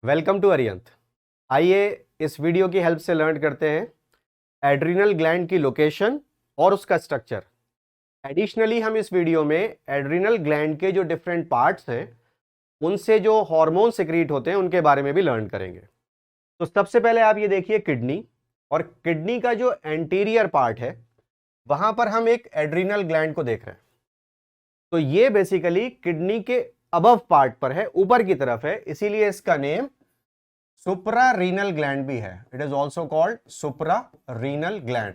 Welcome to अरियंत। आइए इस video की हेल्प से लर्न करते हैं एड्रिनल ग्लैंड की लोकेशन और उसका स्ट्रक्चर। एडिशनली हम इस वीडियो में एड्रिनल ग्लैंड के जो डिफरेंट पार्ट्स हैं उनसे जो हार्मोन सिक्रीट होते हैं उनके बारे में भी लर्न करेंगे। तो सबसे पहले आप ये देखिए किडनी, और किडनी का जो एंटीरियर पार्ट है वहां पर हम एक एड्रिनल ग्लैंड को देख रहे हैं। तो ये बेसिकली किडनी के अबव पार्ट पर है, ऊपर की तरफ है, इसीलिए इसका नेम सुप्रा रीनल ग्लैंड भी है। It is also called supra renal gland,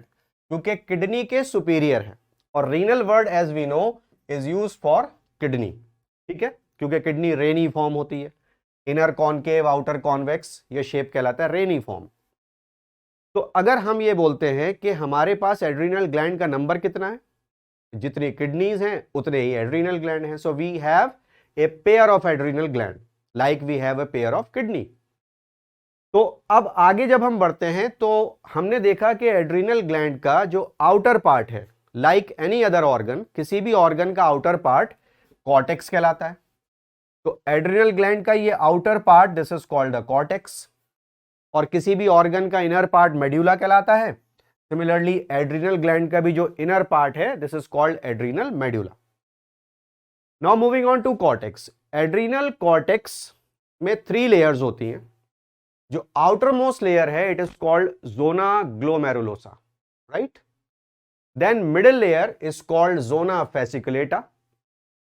क्योंकि किडनी के सुपीरियर है। और renal word as we know is use for kidney, ठीक है, क्योंकि किडनी रेनी फॉर्म होती है, इनर कॉनकेव आउटर कॉन्वेक्स, ये शेप कहलाता है रेनी फॉर्म। तो अगर हम ये बोलते हैं कि हमारे पास एड्रिनल ग्लैंड का नंबर कितना है, जितनी किडनीज हैं उतने ही एड्रिनल ग्लैंड हैं। So we have a pair of adrenal gland like we have a pair of kidney. तो अब आगे जब हम बढ़ते हैं तो हमने देखा कि एड्रिनल ग्लैंड का जो आउटर पार्ट है, लाइक एनी अदर ऑर्गन, किसी भी ऑर्गन का आउटर पार्ट कॉर्टेक्स कहलाता है। तो एड्रिनल ग्लैंड का ये outer part this is called the cortex, और किसी भी ऑर्गन का इनर पार्ट मेड्यूला कहलाता है। सिमिलरली एड्रिनल ग्लैंड का भी जो इनर पार्ट है this is called adrenal medulla. Now moving on to cortex. Adrenal cortex में 3 लेयर्स होती हैं। जो आउटर मोस्ट लेयर है it is called zona glomerulosa, right. Then middle layer is called zona fasciculata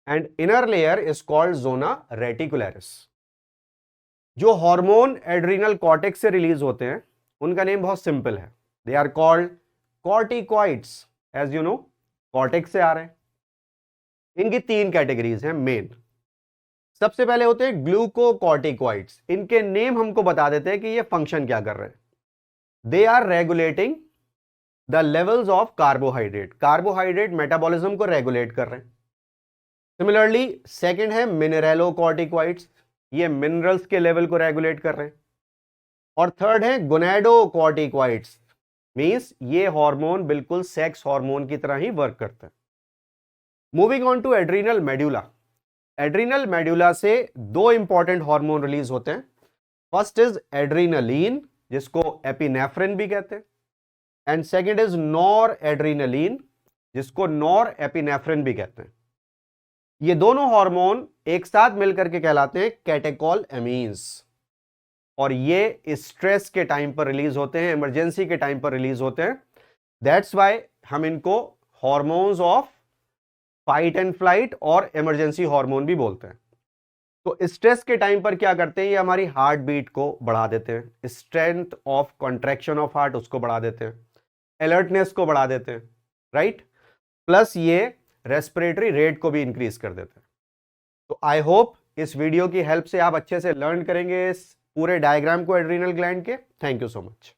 and inner layer is called zona reticularis. जो hormone adrenal cortex से release होते हैं उनका नेम बहुत सिंपल है, they are called corticoids. As you know cortex से आ रहे हैं। इनकी 3 कैटेगरीज हैं मेन। सबसे पहले होते हैं ग्लूकोकॉर्टिकॉइड्स। इनके नेम हमको बता देते हैं कि ये फंक्शन क्या कर रहे हैं। They are regulating the levels of carbohydrate, carbohydrate metabolism को रेगुलेट कर रहे हैं। सिमिलरली सेकंड है मिनरलोकॉर्टिकॉइड्स, ये मिनरल्स के लेवल को रेगुलेट कर रहे हैं। और थर्ड है गोनेडोकॉर्टिकॉइड्स, मींस ये हार्मोन बिल्कुल सेक्स हार्मोन की तरह ही वर्क करते हैं। Moving on to adrenal medulla. Adrenal medulla से 2 इंपॉर्टेंट हार्मोन रिलीज होते हैं। फर्स्ट इज एड्रीनलीन, जिसको एपिनेफ्रिन भी कहते हैं, एंड सेकंड इज नॉर एड्रीनलीन, जिसको नॉर एपिनेफ्रिन भी कहते हैं। ये दोनों हार्मोन एक साथ मिलकर के कहलाते हैं कैटेकॉल एमीन्स, और ये स्ट्रेस के टाइम पर रिलीज होते हैं, इमरजेंसी के टाइम पर रिलीज होते हैं। दैट्स वाई हम इनको hormones of fight and flight और इमरजेंसी हार्मोन भी बोलते हैं। तो स्ट्रेस के टाइम पर क्या करते हैं, ये हमारी हार्ट बीट को बढ़ा देते हैं, strength of contraction of heart उसको बढ़ा देते हैं, अलर्टनेस को बढ़ा देते हैं, राइट। प्लस ये रेस्पिरेटरी रेट को भी इंक्रीज कर देते हैं। तो आई होप इस वीडियो की हेल्प से आप अच्छे से लर्न करेंगे इस पूरे डायग्राम को एड्रिनल ग्लैंड के। Thank you so much.